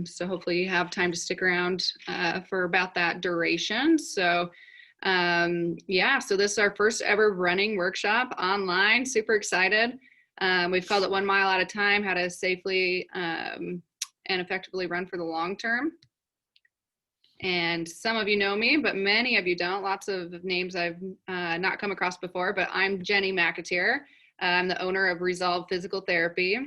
So hopefully you have time to stick around for about that duration. So yeah, so this is our first ever running workshop online. Super excited. We've called it 1 mile at a time, how to safely and effectively run for the long term. And some of you know me, but many of you don't. Lots of names I've not come across before, but I'm Jenny McAteer. I'm the owner of Resolve Physical Therapy.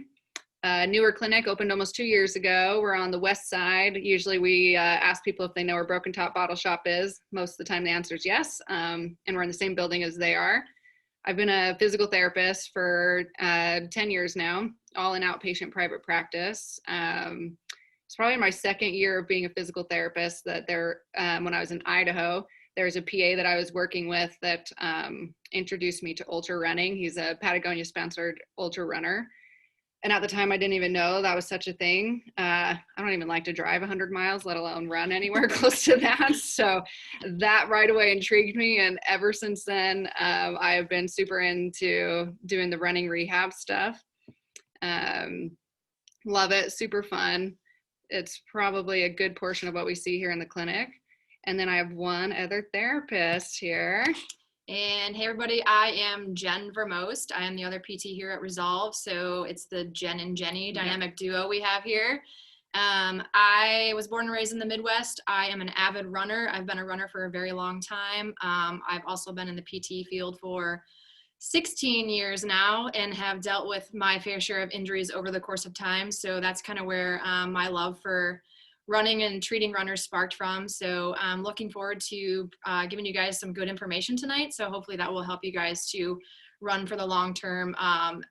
Newer clinic opened almost 2 years ago. We're on the west side. Usually we ask people if they know where Broken Top Bottle Shop is. Most of the time the answer is yes, and we're in the same building as they are. I've been a physical therapist for 10 years now, all in outpatient private practice. It's probably my second year of being a physical therapist that when I was in Idaho, there's a PA that I was working with that introduced me to ultra running. He's a Patagonia sponsored ultra runner. And at the time, I didn't even know that was such a thing. I don't even like to drive 100 miles, let alone run anywhere close to that. So that right away intrigued me. And ever since then, I have been super into doing the running rehab stuff. Love it, super fun. It's probably a good portion of what we see here in the clinic. And then I have one other therapist here. And hey everybody, I am Jen Vermost. I am the other PT here at Resolve. So it's the Jen and Jenny dynamic duo we have here. I was born and raised in the Midwest. I am an avid runner. I've been a runner for a very long time. I've also been in the PT field for 16 years now and have dealt with my fair share of injuries over the course of time. So that's kind of where my love for running and treating runners sparked from. So I'm looking forward to giving you guys some good information tonight. So hopefully that will help you guys to run for the long term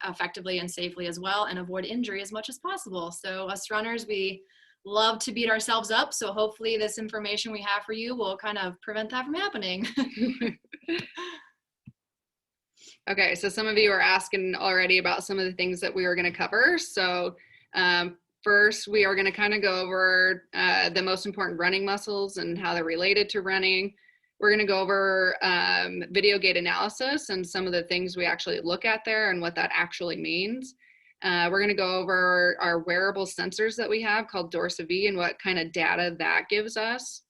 effectively and safely as well, and avoid injury as much as possible. So us runners, we love to beat ourselves up. So hopefully this information we have for you will kind of prevent that from happening. Okay, so some of you are asking already about some of the things that we were going to cover. So first, we are going to kind of go over the most important running muscles and how they're related to running. We're going to go over video gait analysis and some of the things we actually look at there and what that actually means. We're going to go over our wearable sensors that we have called DorsaVi and what kind of data that gives us.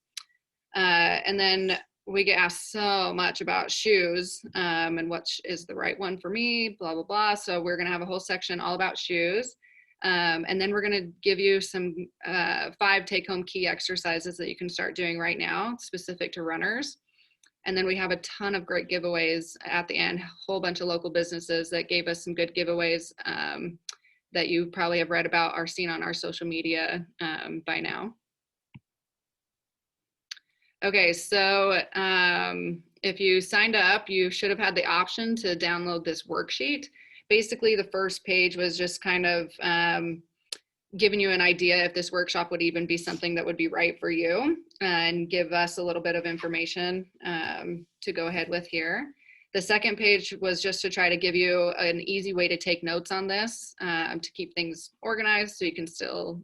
And then we get asked so much about shoes and what is the right one for me, blah, blah, blah. So we're going to have a whole section all about shoes. And then we're going to give you some 5 take-home key exercises that you can start doing right now, specific to runners. And then we have a ton of great giveaways at the end, a whole bunch of local businesses that gave us some good giveaways that you probably have read about or seen on our social media by now. Okay, so if you signed up, you should have had the option to download this worksheet. Basically, the first page was just kind of giving you an idea if this workshop would even be something that would be right for you and give us a little bit of information to go ahead with here. The second page was just to try to give you an easy way to take notes on this to keep things organized so you can still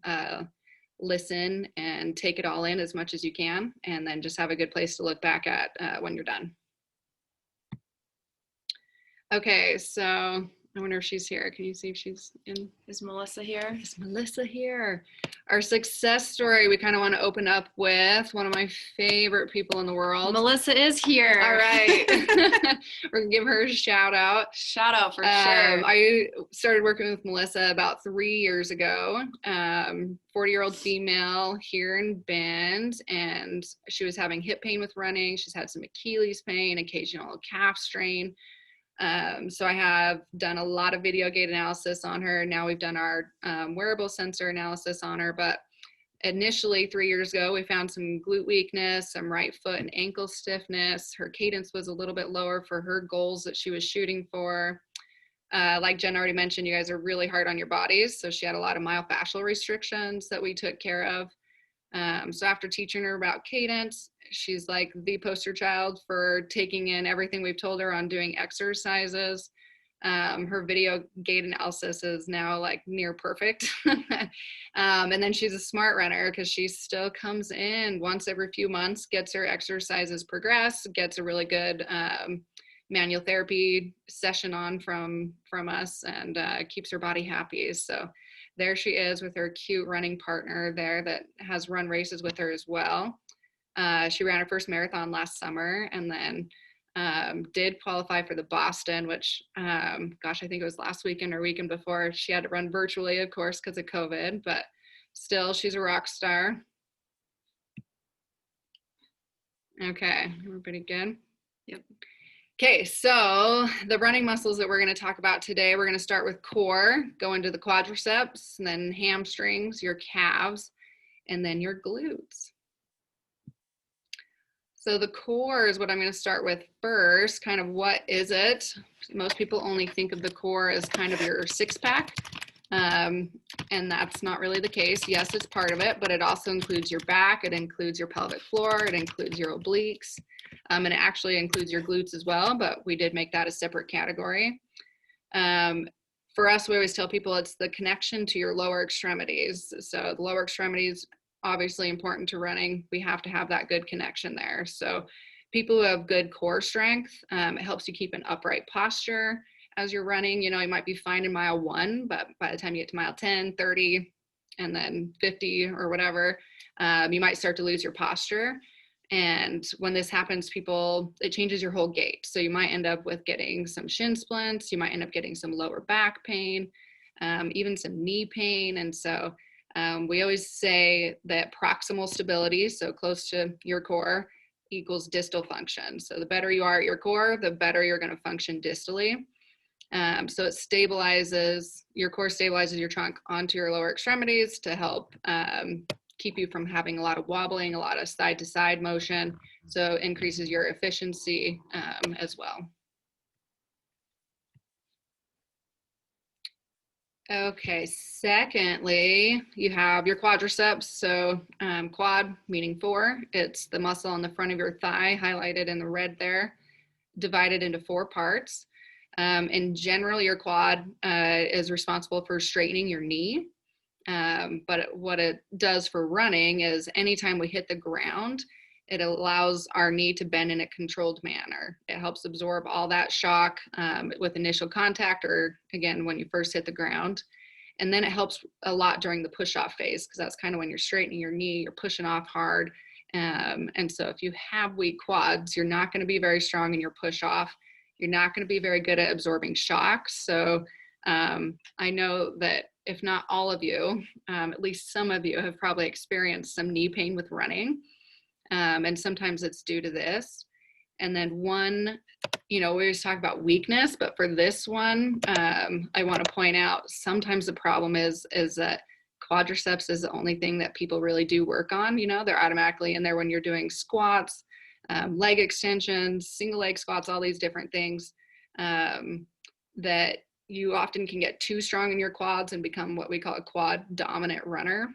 listen and take it all in as much as you can, and then just have a good place to look back at when you're done. Okay, so I wonder if she's here. Can you see if she's in? Is Melissa here? Is Melissa here? Our success story, we kind of want to open up with one of my favorite people in the world. Melissa is here. All right. We're going to give her a shout out. Shout out for sure. I started working with Melissa about 3 years ago. 40-year-old female here in Bend, and she was having hip pain with running. She's had some Achilles pain, occasional calf strain. So I have done a lot of video gait analysis on her. Now we've done our wearable sensor analysis on her, but initially 3 years ago, we found some glute weakness, some right foot and ankle stiffness. Her cadence was a little bit lower for her goals that she was shooting for. Like Jen already mentioned, you guys are really hard on your bodies. So she had a lot of myofascial restrictions that we took care of. So after teaching her about cadence, she's like the poster child for taking in everything we've told her on doing exercises. Her video gait analysis is now like near perfect. And then she's a smart runner because she still comes in once every few months, gets her exercises progressed, gets a really good manual therapy session on from us, and keeps her body happy. So there she is with her cute running partner there that has run races with her as well. She ran her first marathon last summer, and then did qualify for the Boston, which, gosh, I think it was last weekend or weekend before. She had to run virtually, of course, because of COVID, but still, she's a rock star. Okay, everybody good? Yep. Okay, so the running muscles that we're going to talk about today, we're going to start with core, go into the quadriceps, and then hamstrings, your calves, and then your glutes. So the core is what I'm going to start with first. Kind of what is it? Most people only think of the core as kind of your six pack, and that's not really the case. Yes, it's part of it, but it also includes your back, it includes your pelvic floor, it includes your obliques, and it actually includes your glutes as well, but we did make that a separate category. For us, we always tell people it's the connection to your lower extremities. So the lower extremities, obviously important to running. We have to have that good connection there. So people who have good core strength, it helps you keep an upright posture as you're running. You know, you might be fine in mile 1, but by the time you get to mile 10, 30, and then 50 or whatever, you might start to lose your posture. And when this happens, it changes your whole gait. So you might end up with getting some shin splints, you might end up getting some lower back pain, even some knee pain. And so we always say that proximal stability, so close to your core, equals distal function. So the better you are at your core, the better you're going to function distally. So it stabilizes, your core stabilizes your trunk onto your lower extremities to help keep you from having a lot of wobbling, a lot of side to side motion. So it increases your efficiency as well. Okay, secondly, you have your quadriceps. So quad meaning 4, it's the muscle on the front of your thigh highlighted in the red there, divided into 4 parts. In general, your quad is responsible for straightening your knee. But what it does for running is anytime we hit the ground, it allows our knee to bend in a controlled manner. It helps absorb all that shock with initial contact, or again, when you first hit the ground. And then it helps a lot during the push-off phase, because that's kind of when you're straightening your knee, you're pushing off hard. And so if you have weak quads, you're not going to be very strong in your push-off. You're not going to be very good at absorbing shocks. So I know that if not all of you, at least some of you have probably experienced some knee pain with running. And sometimes it's due to this. And then one, we always talk about weakness, but for this one, I want to point out sometimes the problem is that quadriceps is the only thing that people really do work on. They're automatically in there when you're doing squats, leg extensions, single leg squats, all these different things that you often can get too strong in your quads and become what we call a quad dominant runner,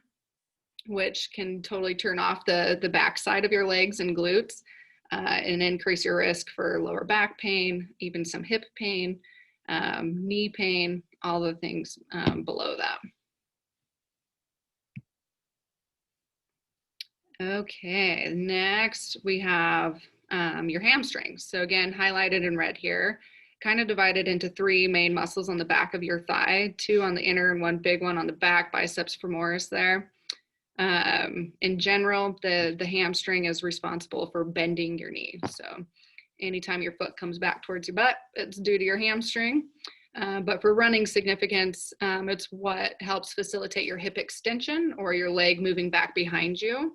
which can totally turn off the backside of your legs and glutes and increase your risk for lower back pain, even some hip pain, knee pain, all the things below that. Okay, next we have your hamstrings. So again, highlighted in red here, kind of divided into 3 main muscles on the back of your thigh, 2 on the inner and 1 big one on the back, biceps femoris there. In general, the hamstring is responsible for bending your knee. So anytime your foot comes back towards your butt, it's due to your hamstring. But for running significance, it's what helps facilitate your hip extension or your leg moving back behind you.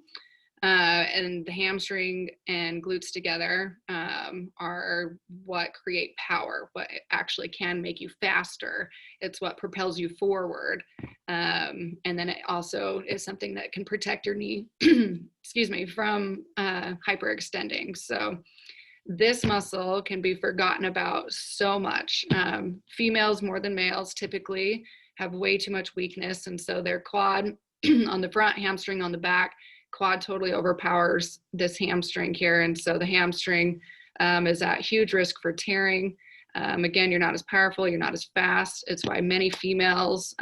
And the hamstring and glutes together are what create power, what actually can make you faster. It's what propels you forward. And then it also is something that can protect your knee, excuse me, from hyperextending. So this muscle can be forgotten about so much. Females more than males typically have way too much weakness. And so their quad on the front, hamstring on the back, quad totally overpowers this hamstring here. And so the hamstring is at huge risk for tearing. Again, you're not as powerful, you're not as fast. It's why many females,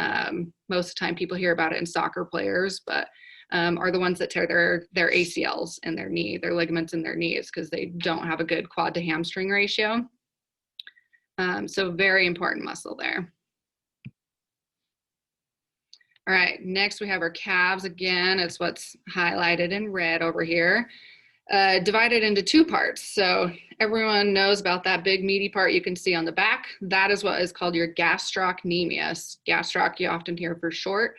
most of the time people hear about it in soccer players, but are the ones that tear their ACLs in their knee, their ligaments in their knees, because they don't have a good quad to hamstring ratio. So very important muscle there. All right, next we have our calves. Again, it's what's highlighted in red over here. Divided into two parts. So everyone knows about that big meaty part you can see on the back. That is what is called your gastrocnemius. Gastroc you often hear for short.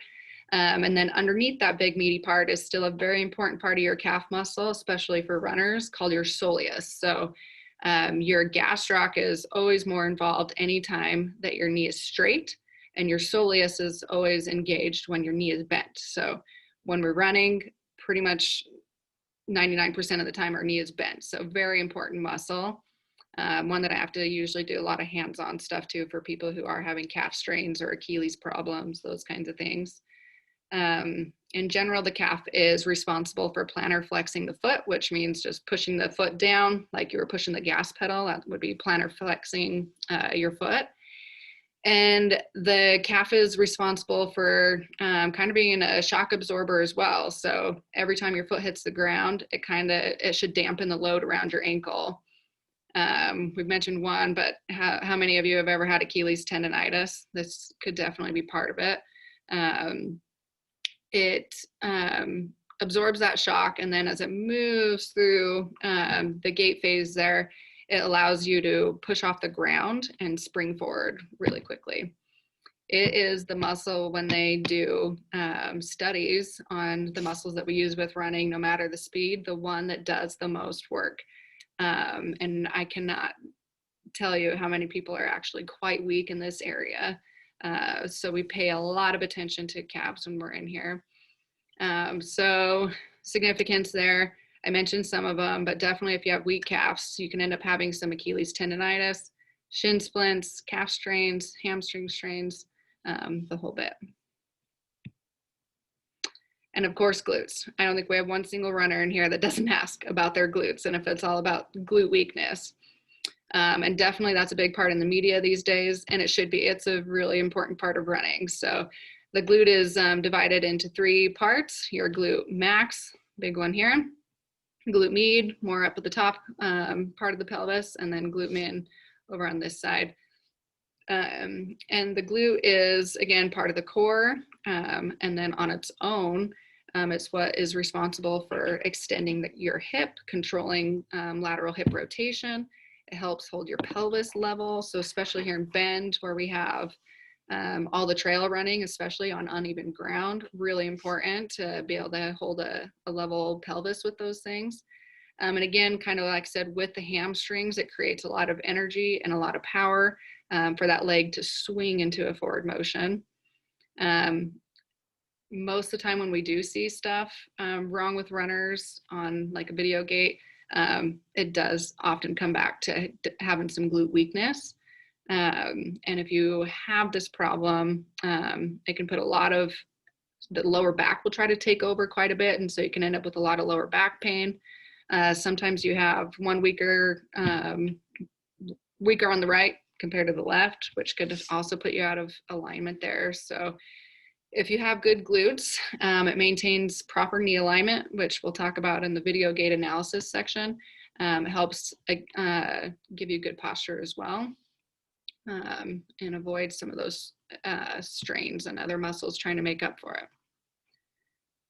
And then underneath that big meaty part is still a very important part of your calf muscle, especially for runners, called your soleus. So your gastroc is always more involved anytime that your knee is straight, and your soleus is always engaged when your knee is bent. So when we're running, pretty much 99% of the time our knee is bent. So very important muscle. One that I have to usually do a lot of hands-on stuff to for people who are having calf strains or Achilles problems, those kinds of things. In general, the calf is responsible for plantar flexing the foot, which means just pushing the foot down like you were pushing the gas pedal. That would be plantar flexing your foot. And the calf is responsible for kind of being a shock absorber as well. So every time your foot hits the ground, it should dampen the load around your ankle. We've mentioned one, but how many of you have ever had Achilles tendonitis? This could definitely be part of it. It absorbs that shock, and then as it moves through the gait phase there, it allows you to push off the ground and spring forward really quickly. It is the muscle, when they do studies on the muscles that we use with running, no matter the speed, the one that does the most work. And I cannot tell you how many people are actually quite weak in this area. So we pay a lot of attention to calves when we're in here. So significance there. I mentioned some of them, but definitely if you have weak calves, you can end up having some Achilles tendonitis, shin splints, calf strains, hamstring strains, the whole bit. And of course, glutes. I don't think we have one single runner in here that doesn't ask about their glutes and if it's all about glute weakness. And definitely that's a big part in the media these days, and it should be. It's a really important part of running. So the glute is divided into three parts. Your glute max, big one here. Glute med, more up at the top part of the pelvis, and then glute min over on this side. And the glute is, again, part of the core, and then on its own, it's what is responsible for extending your hip, controlling lateral hip rotation. It helps hold your pelvis level. So especially here in Bend, where we have all the trail running, especially on uneven ground, really important to be able to hold a level pelvis with those things. And again, kind of like I said, with the hamstrings, it creates a lot of energy and a lot of power for that leg to swing into a forward motion. Most of the time when we do see stuff wrong with runners on like a video gait, it does often come back to having some glute weakness. And if you have this problem, it can put a lot of, the lower back will try to take over quite a bit. And so you can end up with a lot of lower back pain. Sometimes you have one weaker on the right compared to the left, which could also put you out of alignment there. So if you have good glutes, it maintains proper knee alignment, which we'll talk about in the video gait analysis section. It helps give you good posture as well, and avoid some of those strains and other muscles trying to make up for it.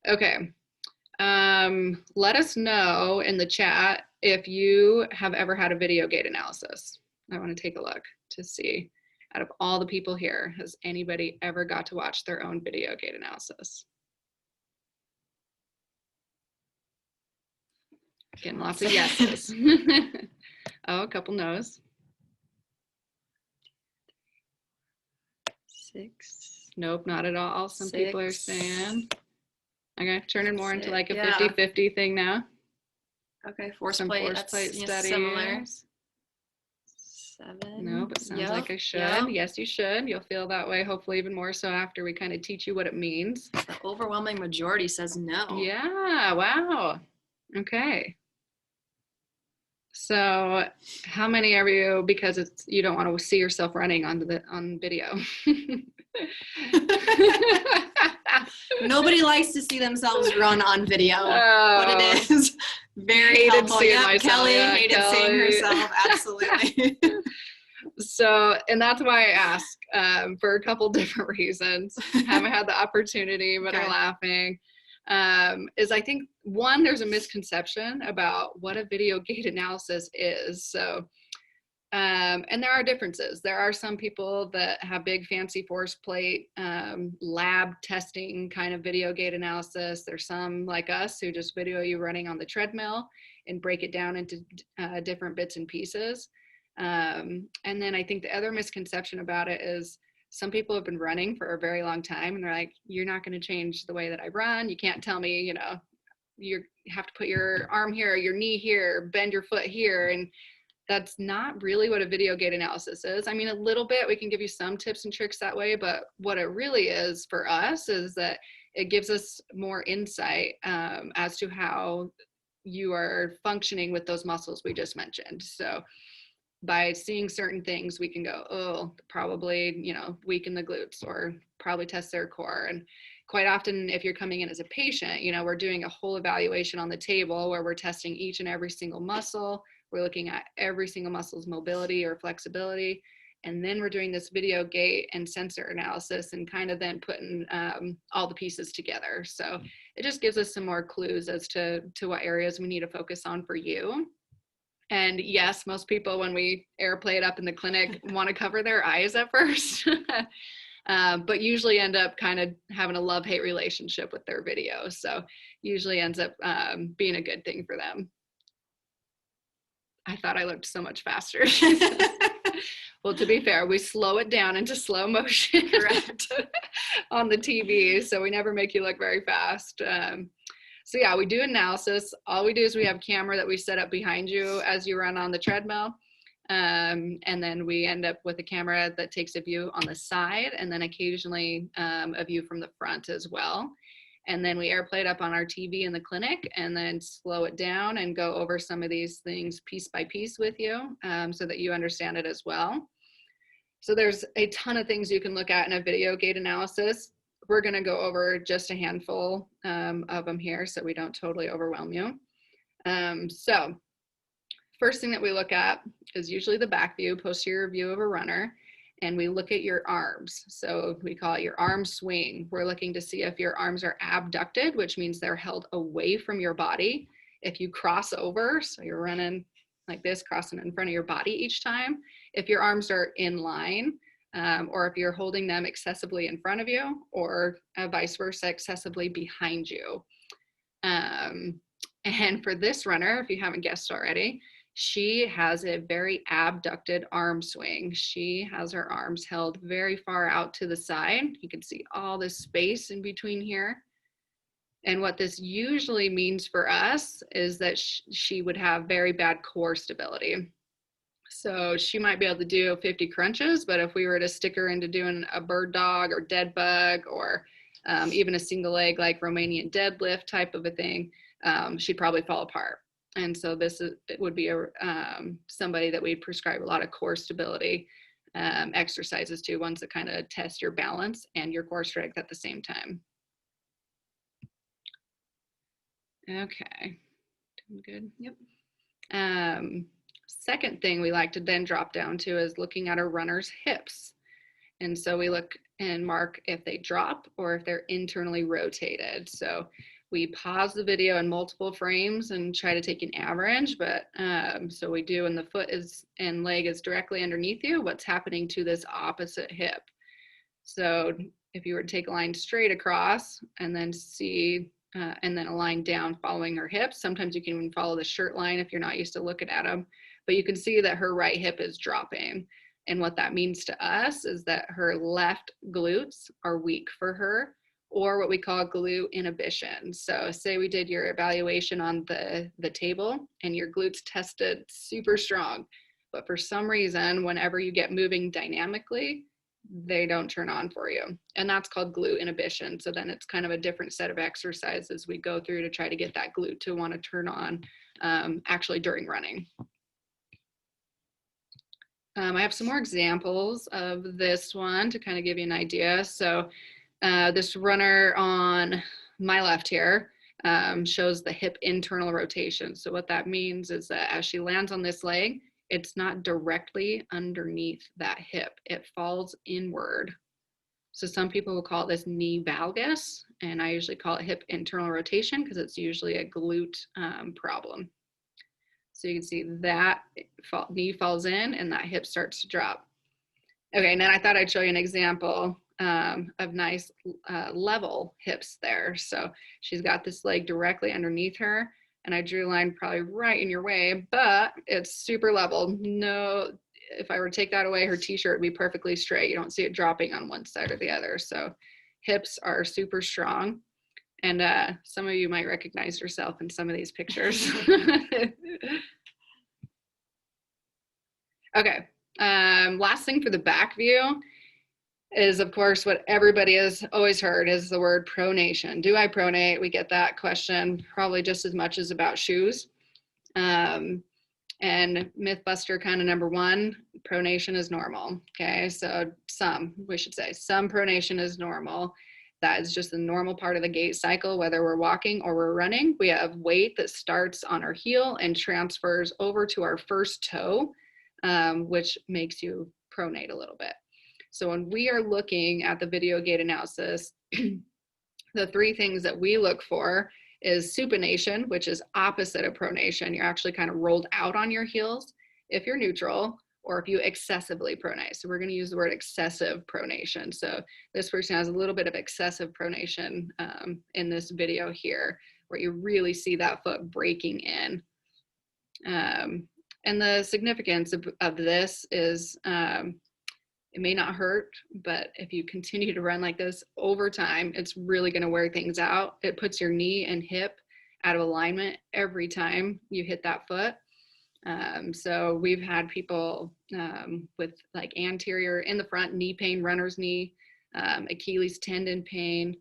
Okay, let us know in the chat if you have ever had a video gait analysis. I want to take a look to see, out of all the people here, has anybody ever got to watch their own video gait analysis? Getting lots of yeses. Oh, a couple no's. 6. Nope, not at all. Some 6. People are saying. Okay, turning more 6. Into like a 50-50 thing now. Okay, force plate. Force plate studies. Similar. 7. No, but sounds like I should. Yep. Yes, you should. You'll feel that way, hopefully even more so after we kind of teach you what it means. The overwhelming majority says no. Yeah, wow. Okay. So how many of you, because you don't want to see yourself running on video? Nobody likes to see themselves run on video, but it is very helpful. Kelly hated seeing herself, absolutely. So, and that's why I ask for a couple different reasons. Haven't had the opportunity, but are laughing. Is I think one, there's a misconception about what a video gait analysis is. So, and there are differences. There are some people that have big fancy force plate lab testing kind of video gait analysis. There's some like us who just video you running on the treadmill and break it down into different bits and pieces. And then I think the other misconception about it is some people have been running for a very long time and they're like, you're not going to change the way that I run. You can't tell me, you know, you have to put your arm here, your knee here, bend your foot here. And that's not really what a video gait analysis is. I mean, a little bit, we can give you some tips and tricks that way, but what it really is for us is that it gives us more insight as to how you are functioning with those muscles we just mentioned. So by seeing certain things, we can go, oh, probably, you know, weaken the glutes or probably test their core. And quite often, if you're coming in as a patient, you know, we're doing a whole evaluation on the table where we're testing each and every single muscle. We're looking at every single muscle's mobility or flexibility. And then we're doing this video gait and sensor analysis and kind of then putting all the pieces together. So it just gives us some more clues as to what areas we need to focus on for you. And yes, most people, when we airplay it up in the clinic, want to cover their eyes at first, but usually end up kind of having a love-hate relationship with their video. So usually ends up being a good thing for them. I thought I looked so much faster. Well, to be fair, we slow it down into slow motion on the TV, so we never make you look very fast. So yeah, we do analysis. All we do is we have a camera that we set up behind you as you run on the treadmill. And then we end up with a camera that takes a view on the side and then occasionally a view from the front as well. And then we airplay it up on our TV in the clinic and then slow it down and go over some of these things piece by piece with you so that you understand it as well. So there's a ton of things you can look at in a video gait analysis. We're going to go over just a handful of them here so we don't totally overwhelm you. So first thing that we look at is usually the back view, posterior view of a runner. And we look at your arms. So we call it your arm swing. We're looking to see if your arms are abducted, which means they're held away from your body. If you cross over, so you're running like this, crossing in front of your body each time. If your arms are in line, or if you're holding them excessively in front of you, or vice versa, excessively behind you. And for this runner, if you haven't guessed already, she has a very abducted arm swing. She has her arms held very far out to the side. You can see all this space in between here. And what this usually means for us is that she would have very bad core stability. So she might be able to do 50 crunches, but if we were to stick her into doing a bird dog or dead bug or even a single leg like Romanian deadlift type of a thing, she'd probably fall apart. And so it would be somebody that we'd prescribe a lot of core stability exercises to, ones that kind of test your balance and your core strength at the same time. Okay, doing good. Yep. Second thing we like to then drop down to is looking at a runner's hips. And so we look and mark if they drop or if they're internally rotated. So we pause the video in multiple frames and try to take an average, but so we do, and the foot and leg is directly underneath you, what's happening to this opposite hip. So if you were to take a line straight across and then see, and then a line down following her hips, sometimes you can even follow the shirt line if you're not used to looking at them, but you can see that her right hip is dropping. And what that means to us is that her left glutes are weak for her, or what we call glute inhibition. So say we did your evaluation on the table and your glutes tested super strong, but for some reason, whenever you get moving dynamically, they don't turn on for you. And that's called glute inhibition. So then it's kind of a different set of exercises we go through to try to get that glute to want to turn on actually during running. I have some more examples of this one to kind of give you an idea. So this runner on my left here shows the hip internal rotation. So what that means is that as she lands on this leg, it's not directly underneath that hip. It falls inward. So some people will call this knee valgus, and I usually call it hip internal rotation because it's usually a glute problem. So you can see that knee falls in and that hip starts to drop. Okay, and then I thought I'd show you an example of nice level hips there. So she's got this leg directly underneath her, and I drew a line probably right in your way, but it's super level. No, if I were to take that away, her t-shirt would be perfectly straight. You don't see it dropping on one side or the other. So hips are super strong. And some of you might recognize yourself in some of these pictures. Okay, last thing for the back view is, of course, what everybody has always heard is the word pronation. Do I pronate? We get that question probably just as much as about shoes. And Mythbuster kind of number one, pronation is normal. Okay, so we should say some pronation is normal. That is just the normal part of the gait cycle, whether we're walking or we're running. We have weight that starts on our heel and transfers over to our first toe, which makes you pronate a little bit. So when we are looking at the video gait analysis, the three things that we look for is supination, which is opposite of pronation. You're actually kind of rolled out on your heels if you're neutral, or if you excessively pronate. So we're going to use the word excessive pronation. So this person has a little bit of excessive pronation in this video here, where you really see that foot breaking in. And the significance of this is it may not hurt, but if you continue to run like this over time, it's really going to wear things out. It puts your knee and hip out of alignment every time you hit that foot. So we've had people with like anterior in the front knee pain, runner's knee, Achilles tendon pain.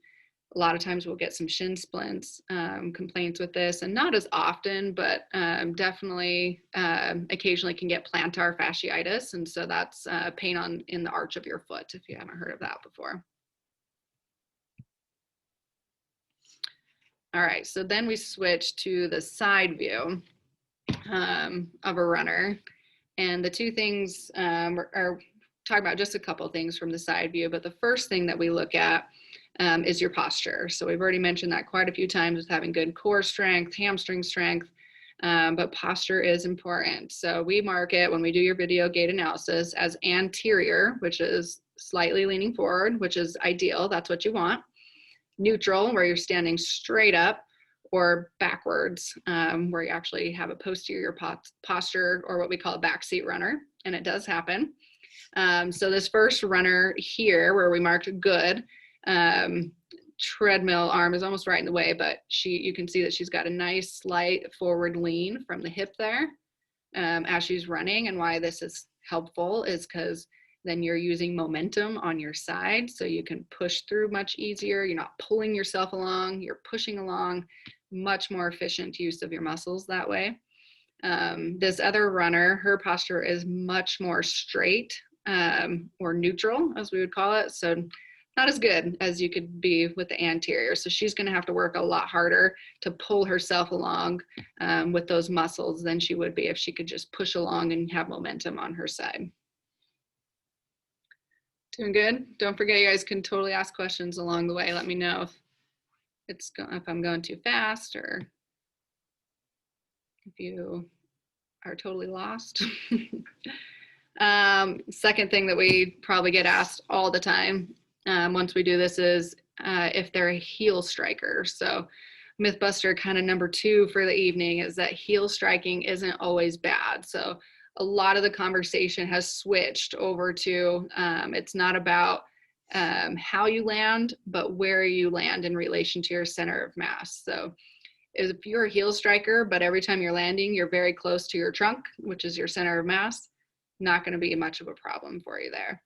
A lot of times we'll get some shin splints complaints with this, and not as often, but definitely occasionally can get plantar fasciitis. And so that's pain in the arch of your foot, if you haven't heard of that before. All right, so then we switch to the side view of a runner. And the two things are talk about just a couple things from the side view, but the first thing that we look at is your posture. So we've already mentioned that quite a few times with having good core strength, hamstring strength, but posture is important. So we mark it when we do your video gait analysis as anterior, which is slightly leaning forward, which is ideal. That's what you want. Neutral, where you're standing straight up, or backwards, where you actually have a posterior posture, or what we call a backseat runner, and it does happen. So this first runner here, where we marked good, treadmill arm is almost right in the way, but you can see that she's got a nice slight forward lean from the hip there as she's running. And why this is helpful is because then you're using momentum on your side, so you can push through much easier. You're not pulling yourself along, you're pushing along. Much more efficient use of your muscles that way. This other runner, her posture is much more straight or neutral, as we would call it. So not as good as you could be with the anterior. So she's going to have to work a lot harder to pull herself along with those muscles than she would be if she could just push along and have momentum on her side. Doing good? Don't forget, you guys can totally ask questions along the way. Let me know if I'm going too fast, or if you are totally lost. Second thing that we probably get asked all the time once we do this is if they're a heel striker. So Mythbuster kind of number two for the evening is that heel striking isn't always bad. So a lot of the conversation has switched over to it's not about how you land, but where you land in relation to your center of mass. So if you're a heel striker, but every time you're landing, you're very close to your trunk, which is your center of mass, not going to be much of a problem for you there.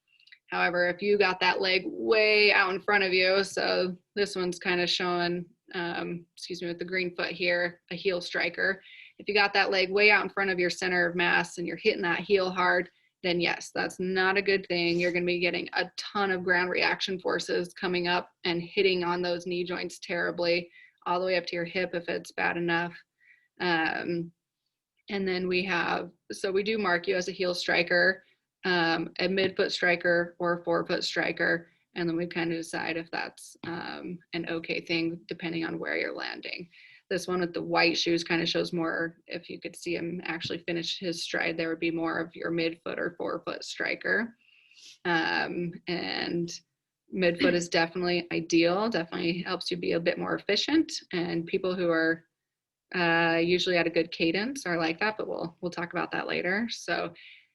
However, if you got that leg way out in front of you, so this one's kind of showing, with the green foot here, a heel striker. If you got that leg way out in front of your center of mass and you're hitting that heel hard, then yes, that's not a good thing. You're going to be getting a ton of ground reaction forces coming up and hitting on those knee joints terribly, all the way up to your hip if it's bad enough. And then we have, so we do mark you as a heel striker, a midfoot striker, or a forefoot striker. And then we kind of decide if that's an okay thing, depending on where you're landing. This one with the white shoes kind of shows more, if you could see him actually finish his stride, there would be more of your midfoot or forefoot striker. And midfoot is definitely ideal, definitely helps you be a bit more efficient. And people who are usually at a good cadence are like that, but we'll talk about that later. So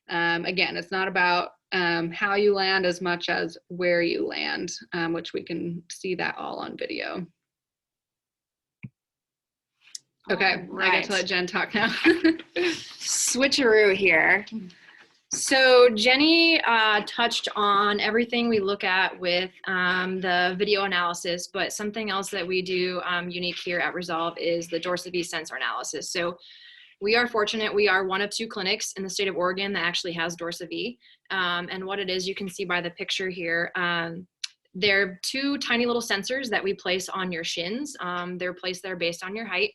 again, it's not about how you land as much as where you land, which we can see that all on video. Okay, right. I get to let Jen talk now. Switcheroo here. So Jenny touched on everything we look at with the video analysis, but something else that we do unique here at Resolve is the DorsaVi sensor analysis. So we are fortunate, we are one of 2 clinics in the state of Oregon that actually has DorsaVi. And what it is, you can see by the picture here, they're 2 tiny little sensors that we place on your shins. They're placed there based on your height,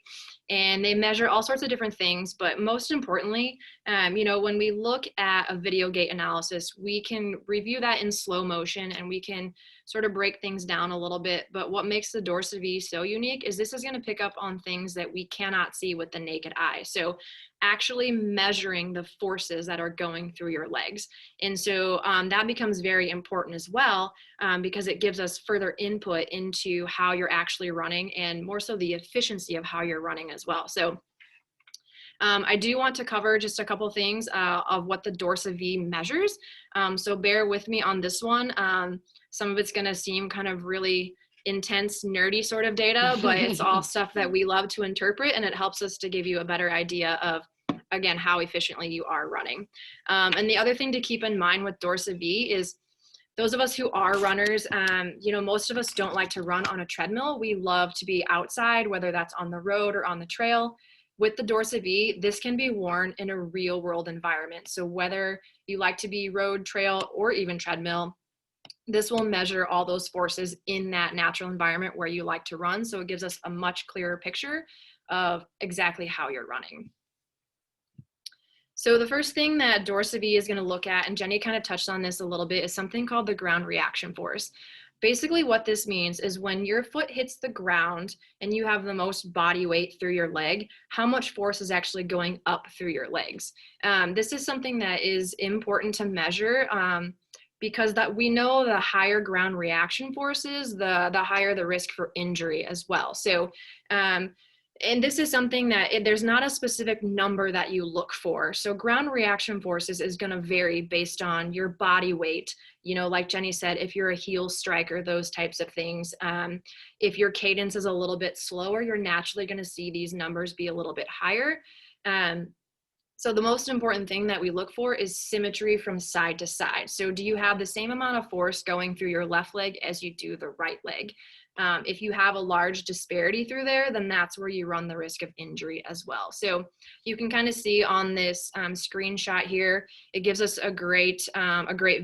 and they measure all sorts of different things. But most importantly, you know, when we look at a video gait analysis, we can review that in slow motion and we can sort of break things down a little bit. But what makes the DorsaVi so unique is this is going to pick up on things that we cannot see with the naked eye. So actually measuring the forces that are going through your legs. And so that becomes very important as well, because it gives us further input into how you're actually running and more so the efficiency of how you're running as well. So I do want to cover just a couple things of what the DorsaVi measures. So bear with me on this one. Some of it's going to seem kind of really intense, nerdy sort of data, but it's all stuff that we love to interpret, and it helps us to give you a better idea of, again, how efficiently you are running. And the other thing to keep in mind with DorsaVi is those of us who are runners, you know, most of us don't like to run on a treadmill. We love to be outside, whether that's on the road or on the trail. With the DorsaVi, this can be worn in a real world environment. So whether you like to be road, trail, or even treadmill, this will measure all those forces in that natural environment where you like to run. So it gives us a much clearer picture of exactly how you're running. So the first thing that DorsaVi is going to look at, and Jenny kind of touched on this a little bit, is something called the ground reaction force. Basically what this means is when your foot hits the ground and you have the most body weight through your leg, how much force is actually going up through your legs. This is something that is important to measure because that we know the higher ground reaction forces, the higher the risk for injury as well. So and this is something that there's not a specific number that you look for. So ground reaction forces is going to vary based on your body weight. You know, like Jenny said, if you're a heel striker, those types of things. If your cadence is a little bit slower, you're naturally going to see these numbers be a little bit higher. So the most important thing that we look for is symmetry from side to side. So do you have the same amount of force going through your left leg as you do the right leg? If you have a large disparity through there, then that's where you run the risk of injury as well. So you can kind of see on this screenshot here, it gives us a great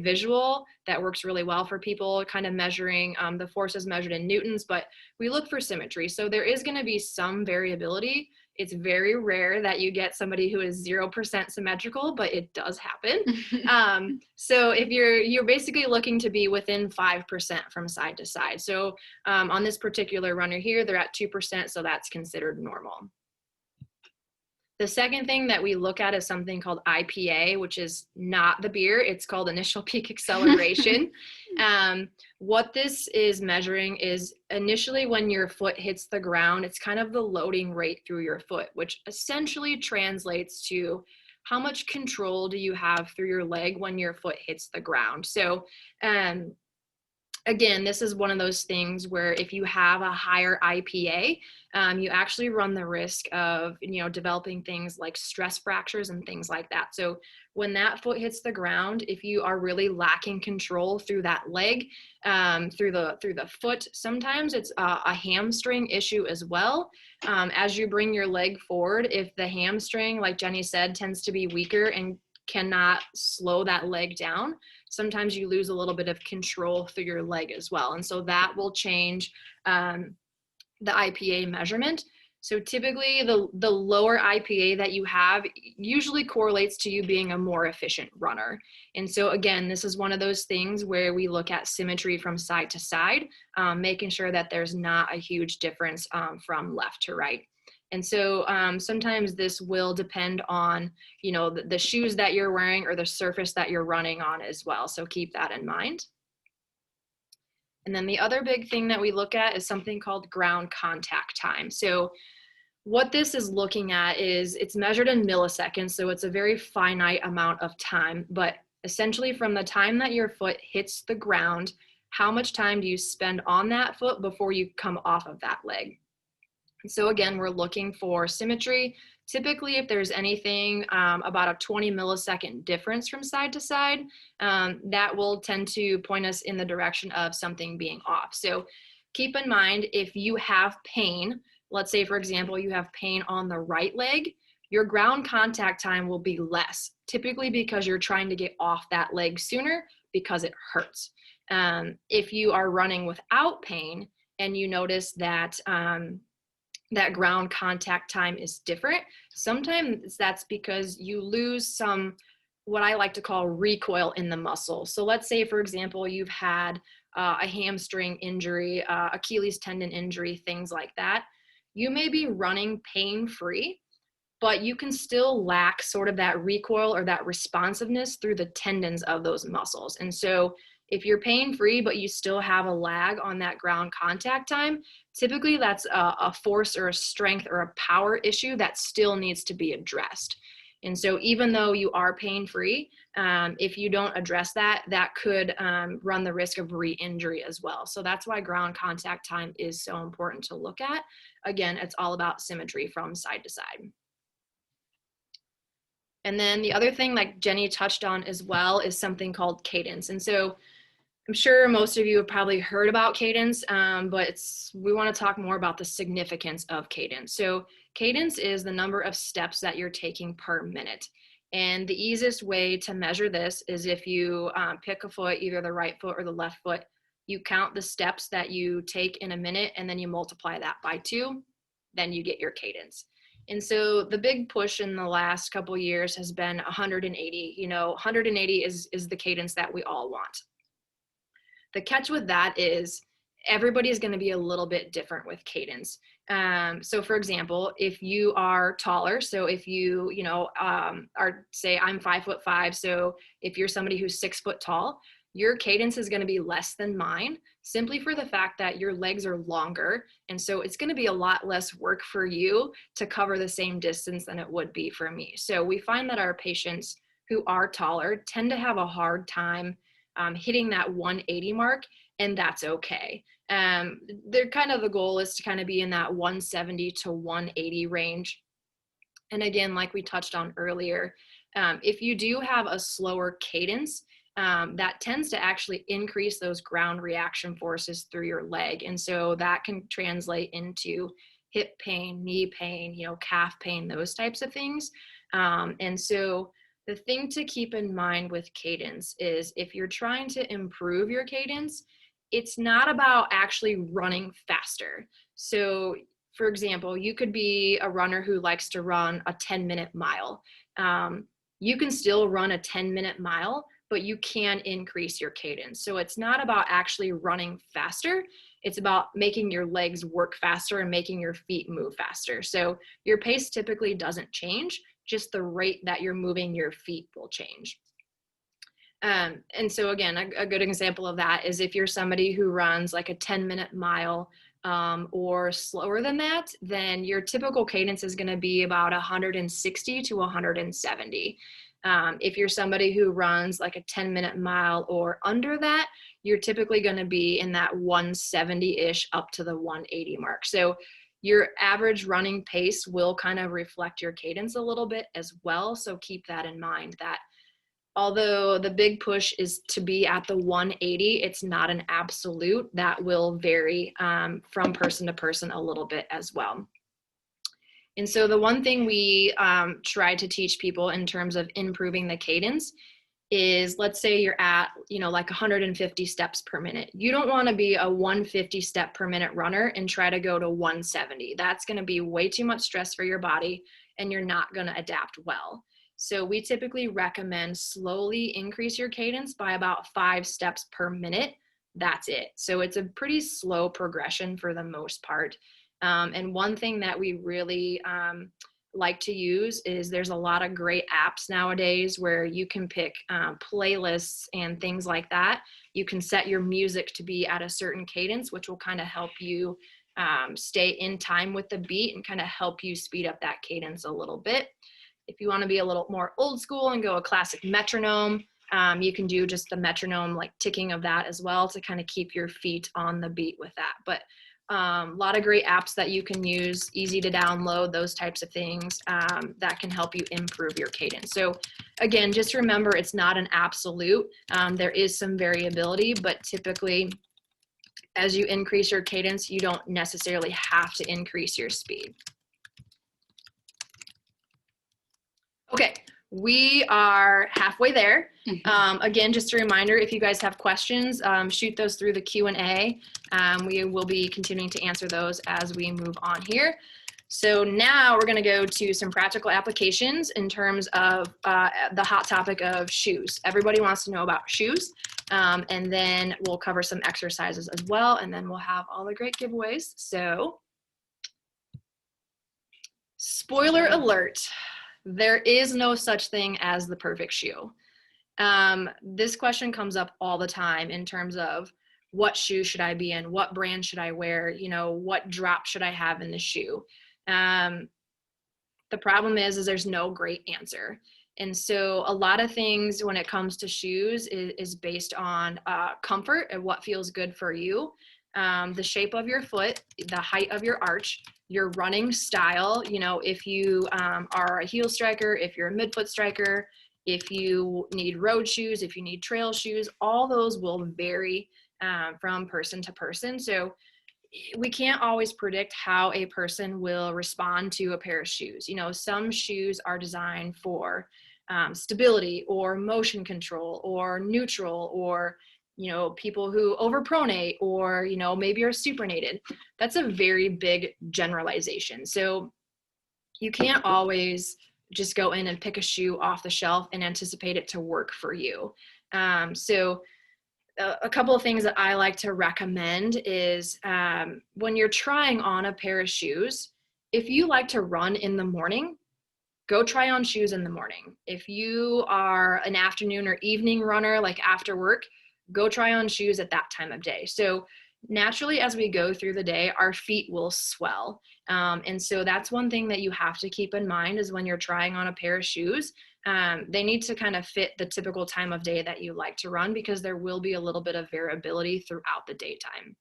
visual that works really well for people kind of measuring the forces measured in newtons, but we look for symmetry. So there is going to be some variability. It's very rare that you get somebody who is 0% symmetrical, but it does happen. So if you're basically looking to be within 5% from side to side. So on this particular runner here, they're at 2%, so that's considered normal. The second thing that we look at is something called IPA, which is not the beer. It's called initial peak acceleration. What this is measuring is initially when your foot hits the ground, it's kind of the loading rate through your foot, which essentially translates to how much control do you have through your leg when your foot hits the ground. So again, this is one of those things where if you have a higher IPA, you actually run the risk of, developing things like stress fractures and things like that. So when that foot hits the ground, if you are really lacking control through that leg, through the foot, sometimes it's a hamstring issue as well. As you bring your leg forward, if the hamstring, like Jenny said, tends to be weaker and cannot slow that leg down, sometimes you lose a little bit of control through your leg as well. And so that will change the IPA measurement. So typically the lower IPA that you have usually correlates to you being a more efficient runner. And so again, this is one of those things where we look at symmetry from side to side, making sure that there's not a huge difference from left to right. And so sometimes this will depend on, you know, the shoes that you're wearing or the surface that you're running on as well. So keep that in mind. And then the other big thing that we look at is something called ground contact time. So what this is looking at is it's measured in milliseconds. So it's a very finite amount of time, but essentially from the time that your foot hits the ground, how much time do you spend on that foot before you come off of that leg? So again, we're looking for symmetry. Typically, if there's anything about a 20 millisecond difference from side to side, that will tend to point us in the direction of something being off. So keep in mind, if you have pain, let's say, for example, you have pain on the right leg, your ground contact time will be less, typically because you're trying to get off that leg sooner because it hurts. If you are running without pain and you notice that that ground contact time is different, sometimes that's because you lose some, what I like to call recoil in the muscle. So let's say, for example, you've had a hamstring injury, Achilles tendon injury, things like that. You may be running pain-free, but you can still lack sort of that recoil or that responsiveness through the tendons of those muscles. And so if you're pain-free, but you still have a lag on that ground contact time, typically that's a force or a strength or a power issue that still needs to be addressed. And so even though you are pain-free, if you don't address that, that could run the risk of re-injury as well. So that's why ground contact time is so important to look at. Again, it's all about symmetry from side to side. And then the other thing, like Jenny touched on as well, is something called cadence. And so I'm sure most of you have probably heard about cadence, but we want to talk more about the significance of cadence. So cadence is the number of steps that you're taking per minute. And the easiest way to measure this is if you pick a foot, either the right foot or the left foot, you count the steps that you take in a minute and then you multiply that by 2, then you get your cadence. And so the big push in the last couple years has been 180. You know, 180 is the cadence that we all want. The catch with that is everybody is going to be a little bit different with cadence. So for example, if you are taller, so if you are, say I'm 5'5", so if you're somebody who's 6 foot tall, your cadence is going to be less than mine, simply for the fact that your legs are longer. And so it's going to be a lot less work for you to cover the same distance than it would be for me. So we find that our patients who are taller tend to have a hard time hitting that 180 mark, and that's okay. They're kind of, the goal is to kind of be in that 170 to 180 range. And again, like we touched on earlier, if you do have a slower cadence, that tends to actually increase those ground reaction forces through your leg. And so that can translate into hip pain, knee pain, calf pain, those types of things. And so the thing to keep in mind with cadence is if you're trying to improve your cadence, it's not about actually running faster. So for example, you could be a runner who likes to run a 10-minute mile. You can still run a 10-minute mile, but you can increase your cadence. So it's not about actually running faster. It's about making your legs work faster and making your feet move faster. So your pace typically doesn't change, just the rate that you're moving your feet will change. And so again, a good example of that is if you're somebody who runs like a 10-minute mile or slower than that, then your typical cadence is going to be about 160 to 170. If you're somebody who runs like a 10-minute mile or under that, you're typically going to be in that 170-ish up to the 180 mark. So your average running pace will kind of reflect your cadence a little bit as well. So keep that in mind, that although the big push is to be at the 180, it's not an absolute. That will vary from person to person a little bit as well. And so the one thing we try to teach people in terms of improving the cadence is, let's say you're at, like 150 steps per minute. You don't want to be a 150 step per minute runner and try to go to 170. That's going to be way too much stress for your body, and you're not going to adapt well. So we typically recommend slowly increase your cadence by about 5 steps per minute. That's it. So it's a pretty slow progression for the most part. And one thing that we really like to use is there's a lot of great apps nowadays where you can pick playlists and things like that. You can set your music to be at a certain cadence, which will kind of help you stay in time with the beat and kind of help you speed up that cadence a little bit. If you want to be a little more old school and go a classic metronome, you can do just the metronome, like ticking of that as well, to kind of keep your feet on the beat with that. But a lot of great apps that you can use, easy to download, those types of things that can help you improve your cadence. So again, just remember, it's not an absolute. There is some variability, but typically as you increase your cadence, you don't necessarily have to increase your speed. Okay, we are halfway there. Again, just a reminder, if you guys have questions, shoot those through the Q&A. We will be continuing to answer those as we move on here. So now we're gonna go to some practical applications in terms of the hot topic of shoes. Everybody wants to know about shoes. And then we'll cover some exercises as well, and then we'll have all the great giveaways. So, spoiler alert. There is no such thing as the perfect shoe. This question comes up all the time in terms of what shoe should I be in? What brand should I wear? What drop should I have in the shoe? The problem is there's no great answer. And so a lot of things when it comes to shoes is based on comfort and what feels good for you. The shape of your foot, the height of your arch, your running style, if you are a heel striker, if you're a midfoot striker, if you need road shoes, if you need trail shoes, all those will vary from person to person. So we can't always predict how a person will respond to a pair of shoes. Some shoes are designed for stability or motion control or neutral, or people who overpronate, or, maybe are supernated. That's a very big generalization. So you can't always just go in and pick a shoe off the shelf and anticipate it to work for you. So a couple of things that I like to recommend is when you're trying on a pair of shoes, if you like to run in the morning, go try on shoes in the morning. If you are an afternoon or evening runner, like after work, go try on shoes at that time of day. So naturally, as we go through the day, our feet will swell. And so that's one thing that you have to keep in mind is when you're trying on a pair of shoes, they need to kind of fit the typical time of day that you like to run, because there will be a little bit of variability throughout the daytime.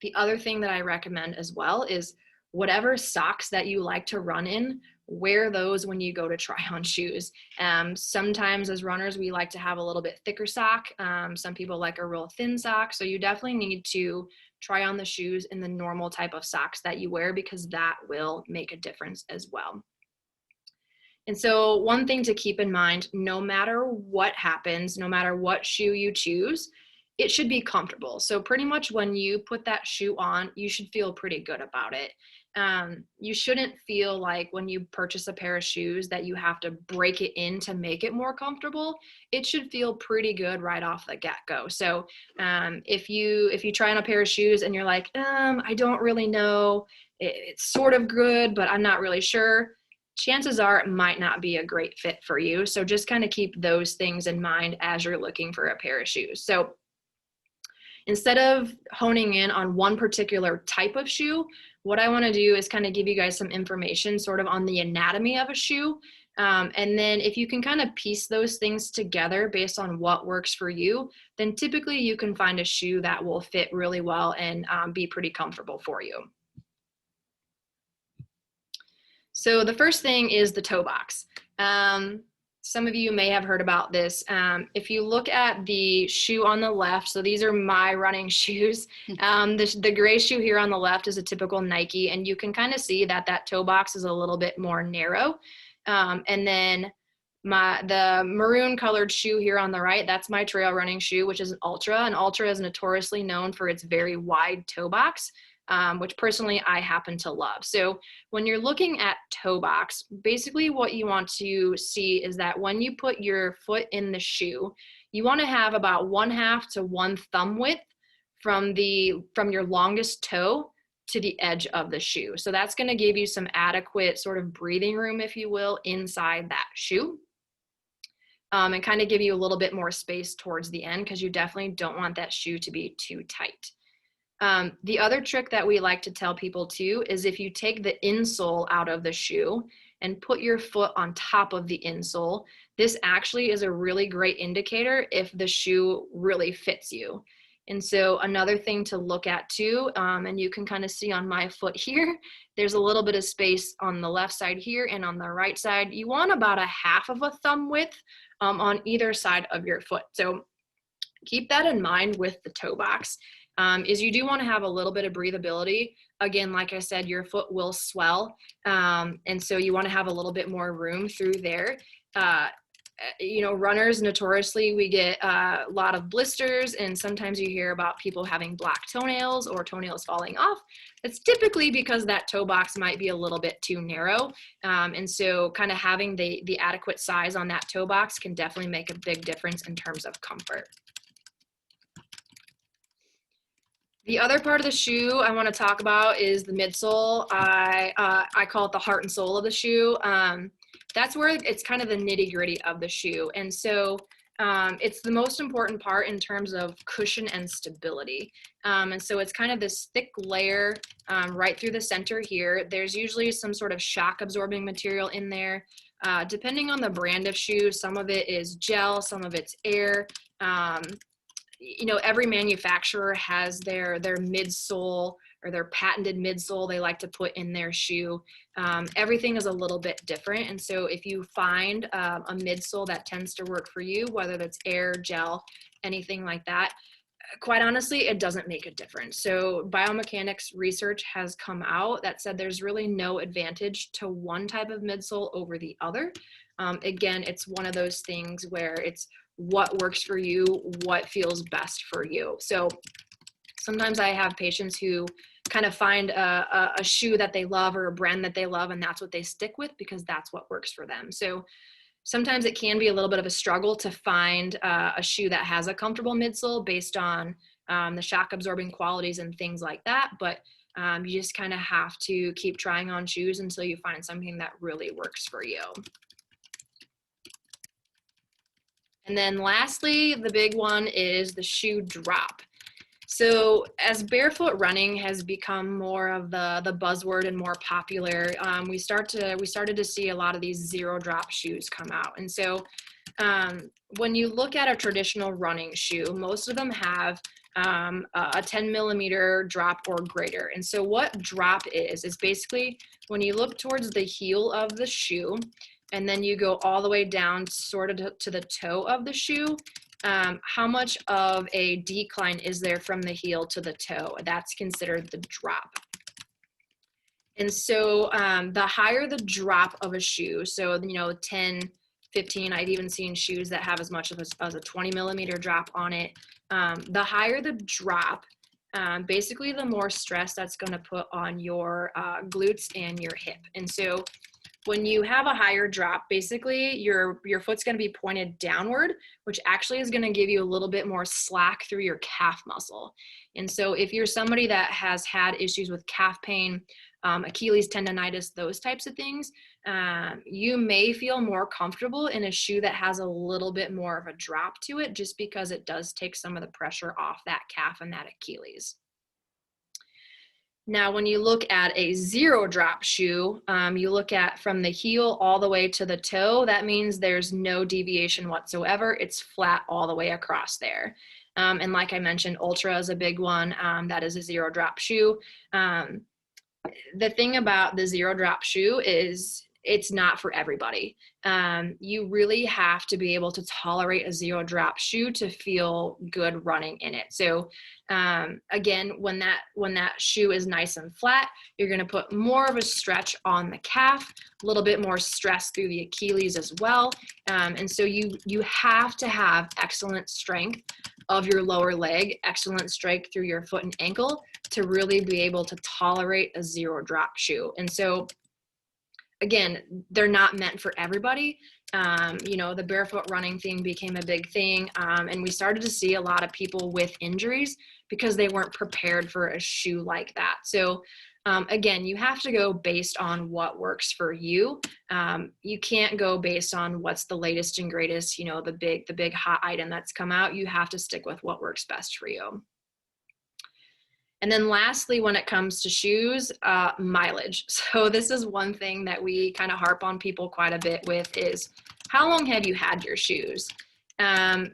The other thing that I recommend as well is whatever socks that you like to run in, wear those when you go to try on shoes. Sometimes as runners, we like to have a little bit thicker sock. Some people like a real thin sock. So you definitely need to try on the shoes in the normal type of socks that you wear, because that will make a difference as well. And so one thing to keep in mind, no matter what happens, no matter what shoe you choose, it should be comfortable. So pretty much when you put that shoe on, you should feel pretty good about it. You shouldn't feel like when you purchase a pair of shoes that you have to break it in to make it more comfortable. It should feel pretty good right off the get-go. So if you try on a pair of shoes and you're like, I don't really know, it's sort of good, but I'm not really sure, chances are it might not be a great fit for you. So just kind of keep those things in mind as you're looking for a pair of shoes. So instead of honing in on one particular type of shoe, what I want to do is kind of give you guys some information sort of on the anatomy of a shoe. And then if you can kind of piece those things together based on what works for you, then typically you can find a shoe that will fit really well and be pretty comfortable for you. So the first thing is the toe box. Some of you may have heard about this. If you look at the shoe on the left, so these are my running shoes. The gray shoe here on the left is a typical Nike, and you can kind of see that that toe box is a little bit more narrow. And then The maroon colored shoe here on the right, that's my trail running shoe, which is an Ultra. An Ultra is notoriously known for its very wide toe box, which personally I happen to love. So when you're looking at toe box, basically what you want to see is that when you put your foot in the shoe, you want to have about 1/2 to 1 thumb width from your longest toe to the edge of the shoe. So that's going to give you some adequate sort of breathing room, if you will, inside that shoe. And kind of give you a little bit more space towards the end, because you definitely don't want that shoe to be too tight. The other trick that we like to tell people too is if you take the insole out of the shoe and put your foot on top of the insole, this actually is a really great indicator if the shoe really fits you. And so another thing to look at too, and you can kind of see on my foot here, there's a little bit of space on the left side here and on the right side. You want about 1/2 of a thumb width on either side of your foot. So keep that in mind with the toe box. Is you do want to have a little bit of breathability. Again, like I said, your foot will swell. And so you want to have a little bit more room through there. Runners, notoriously, we get a lot of blisters, and sometimes you hear about people having black toenails or toenails falling off. It's typically because that toe box might be a little bit too narrow. And so kind of having the adequate size on that toe box can definitely make a big difference in terms of comfort. The other part of the shoe I want to talk about is the midsole. I call it the heart and soul of the shoe. That's where it's kind of the nitty-gritty of the shoe. And so it's the most important part in terms of cushion and stability. And so it's kind of this thick layer right through the center here. There's usually some sort of shock absorbing material in there. Depending on the brand of shoe, some of it is gel, some of it's air. Every manufacturer has their midsole or their patented midsole they like to put in their shoe. Everything is a little bit different. And so if you find a midsole that tends to work for you, whether that's air, gel, anything like that, quite honestly, it doesn't make a difference. So biomechanics research has come out that said there's really no advantage to one type of midsole over the other. Again, it's one of those things where it's what works for you, what feels best for you. So sometimes I have patients who kind of find a shoe that they love or a brand that they love, and that's what they stick with because that's what works for them. So sometimes it can be a little bit of a struggle to find a shoe that has a comfortable midsole based on the shock absorbing qualities and things like that. But you just kind of have to keep trying on shoes until you find something that really works for you. And then lastly, the big one is the shoe drop. So as barefoot running has become more of the buzzword and more popular, we started to see a lot of these zero drop shoes come out. And so when you look at a traditional running shoe, most of them have a 10 millimeter drop or greater. And so what drop is basically when you look towards the heel of the shoe, and then you go all the way down sort of to the toe of the shoe, how much of a decline is there from the heel to the toe? That's considered the drop. And so the higher the drop of a shoe, so 10, 15, I've even seen shoes that have as much as a 20 millimeter drop on it. The higher the drop, basically the more stress that's going to put on your glutes and your hip. And so when you have a higher drop, basically your foot's going to be pointed downward, which actually is going to give you a little bit more slack through your calf muscle. And so if you're somebody that has had issues with calf pain, Achilles tendonitis, those types of things, you may feel more comfortable in a shoe that has a little bit more of a drop to it, just because it does take some of the pressure off that calf and that Achilles. Now, when you look at a zero drop shoe, you look at from the heel all the way to the toe. That means there's no deviation whatsoever. It's flat all the way across there. And like I mentioned, Ultra is a big one. That is a zero drop shoe. The thing about the zero drop shoe is it's not for everybody. You really have to be able to tolerate a zero drop shoe to feel good running in it. So again, when that shoe is nice and flat, you're going to put more of a stretch on the calf, a little bit more stress through the Achilles as well. And so you have to have excellent strength of your lower leg, excellent strength through your foot and ankle to really be able to tolerate a zero drop shoe. And so again, they're not meant for everybody. You know, the barefoot running thing became a big thing. And we started to see a lot of people with injuries because they weren't prepared for a shoe like that. So again, you have to go based on what works for you. You can't go based on what's the latest and greatest, you know, the big hot item that's come out. You have to stick with what works best for you. And then lastly, when it comes to shoes, mileage. So this is one thing that we kind of harp on people quite a bit with is, how long have you had your shoes?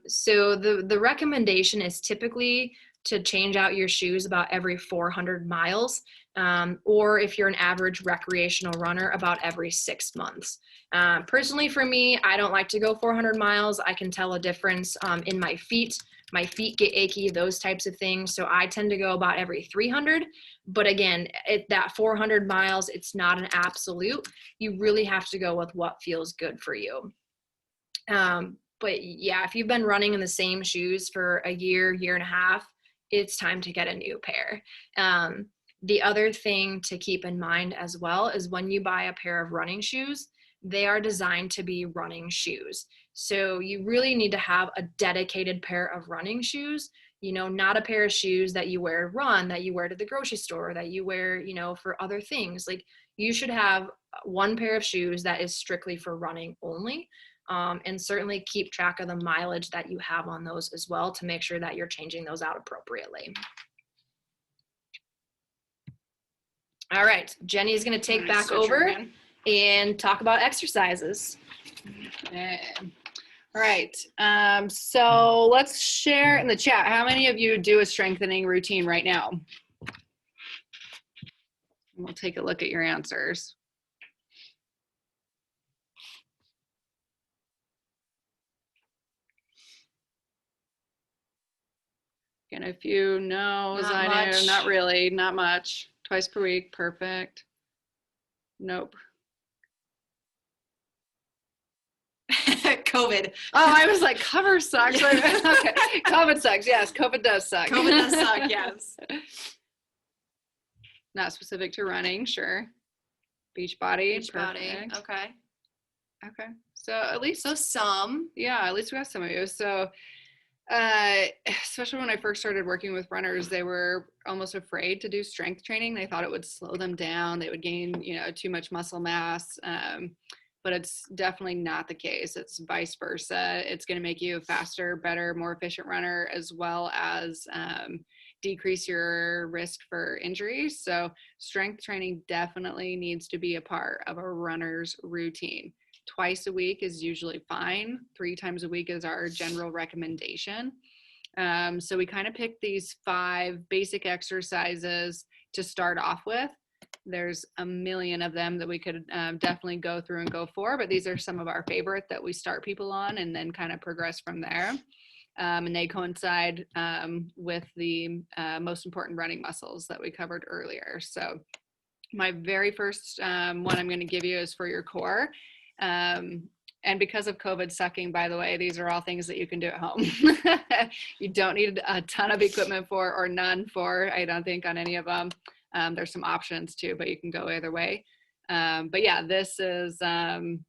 So the recommendation is typically to change out your shoes about every 400 miles, or if you're an average recreational runner, about every 6 months. Personally for me, I don't like to go 400 miles. I can tell a difference in my feet. My feet get achy, those types of things. So I tend to go about every 300. But again, that 400 miles, it's not an absolute. You really have to go with what feels good for you. But yeah, if you've been running in the same shoes for a year and a half, it's time to get a new pair. The other thing to keep in mind as well is when you buy a pair of running shoes, they are designed to be running shoes. So you really need to have a dedicated pair of running shoes, you know, not a pair of shoes that you wear to run, that you wear to the grocery store, that you wear, you know, for other things. Like, you should have one pair of shoes that is strictly for running only. And certainly keep track of the mileage that you have on those as well to make sure that you're changing those out appropriately. All right, Jenny is going to take back over and talk about exercises. Okay. All right. So let's share in the chat. How many of you do a strengthening routine right now? We'll take a look at your answers. And a few no's, I do. Not really, not much. Twice per week, perfect. Nope. COVID. Oh, I was like, cover sucks. Okay. COVID sucks. Yes, COVID does suck. COVID does suck, yes. Not specific to running, sure. Beach body. Beach body, okay. Okay. So at least. So some. Yeah, at least we got some of you. So especially when I first started working with runners, they were almost afraid to do strength training. They thought it would slow them down. They would gain, you know, too much muscle mass. But it's definitely not the case. It's vice versa. It's going to make you a faster, better, more efficient runner, as well as decrease your risk for injuries. So strength training definitely needs to be a part of a runner's routine. Twice a week is usually fine. 3 times a week is our general recommendation. So we kind of picked these 5 basic exercises to start off with. There's a million of them that we could definitely go through and go for, but these are some of our favorite that we start people on and then kind of progress from there. And they coincide with the most important running muscles that we covered earlier. So my very first one I'm going to give you is for your core. And because of COVID sucking, by the way, these are all things that you can do at home. You don't need a ton of equipment for, or none for, I don't think, on any of them. There's some options too, but you can go either way. But yeah, this is 5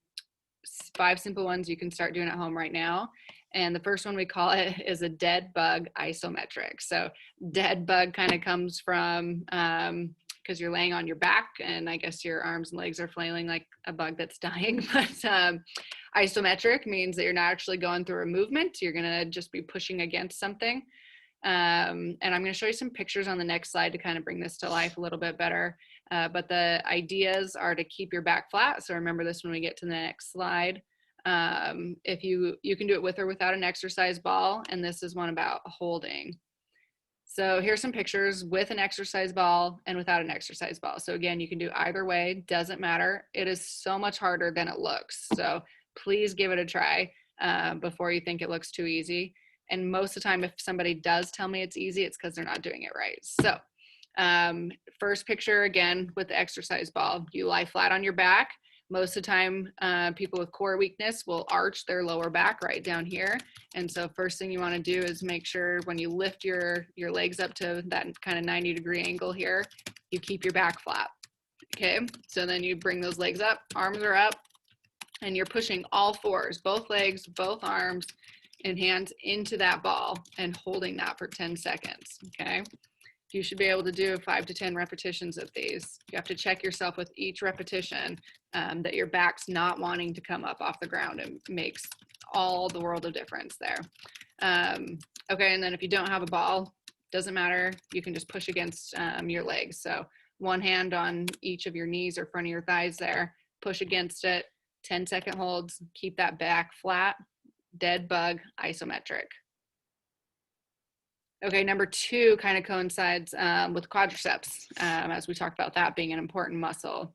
simple ones you can start doing at home right now. And the first one we call it is a dead bug isometric. So dead bug kind of comes from because you're laying on your back and I guess your arms and legs are flailing like a bug that's dying. But isometric means that you're not actually going through a movement. You're going to just be pushing against something. And I'm going to show you some pictures on the next slide to kind of bring this to life a little bit better. But the ideas are to keep your back flat. So remember this when we get to the next slide. If you can do it with or without an exercise ball. And this is one about holding. So here's some pictures with an exercise ball and without an exercise ball. So again, you can do either way, doesn't matter. It is so much harder than it looks. So please give it a try before you think it looks too easy. And most of the time, if somebody does tell me it's easy, it's because they're not doing it right. So first picture, again, with the exercise ball, you lie flat on your back. Most of the time, people with core weakness will arch their lower back right down here. And so first thing you want to do is make sure when you lift your legs up to that kind of 90-degree angle here, you keep your back flat. Okay, so then you bring those legs up, arms are up, and you're pushing all fours, both legs, both arms, and hands into that ball and holding that for 10 seconds, okay? You should be able to do 5 to 10 repetitions of these. You have to check yourself with each repetition that your back's not wanting to come up off the ground. It makes all the world of difference there. Okay, and then if you don't have a ball, doesn't matter. You can just push against your legs. So one hand on each of your knees or front of your thighs there, push against it, 10-second holds, keep that back flat, dead bug, isometric. Okay, number 2 kind of coincides with quadriceps, as we talked about that being an important muscle.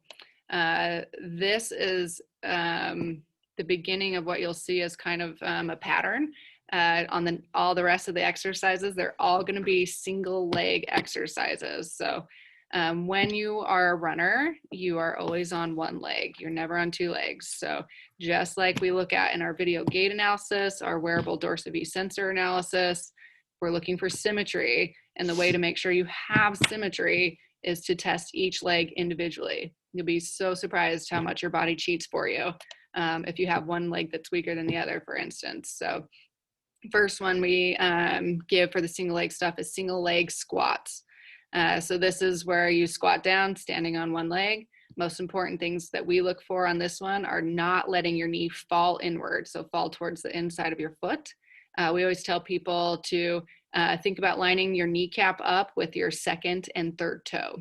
This is the beginning of what you'll see as kind of a pattern. On all the rest of the exercises, they're all going to be single leg exercises. So when you are a runner, you are always on one leg. You're never on 2 legs. So just like we look at in our video gait analysis, our wearable DorsaVi sensor analysis, we're looking for symmetry, and the way to make sure you have symmetry is to test each leg individually. You'll be so surprised how much your body cheats for you if you have one leg that's weaker than the other, for instance. So first one we give for the single leg stuff is single leg squats. So this is where you squat down, standing on one leg. Most important things that we look for on this one are not letting your knee fall inward, so fall towards the inside of your foot. We always tell people to think about lining your kneecap up with your second and third toe.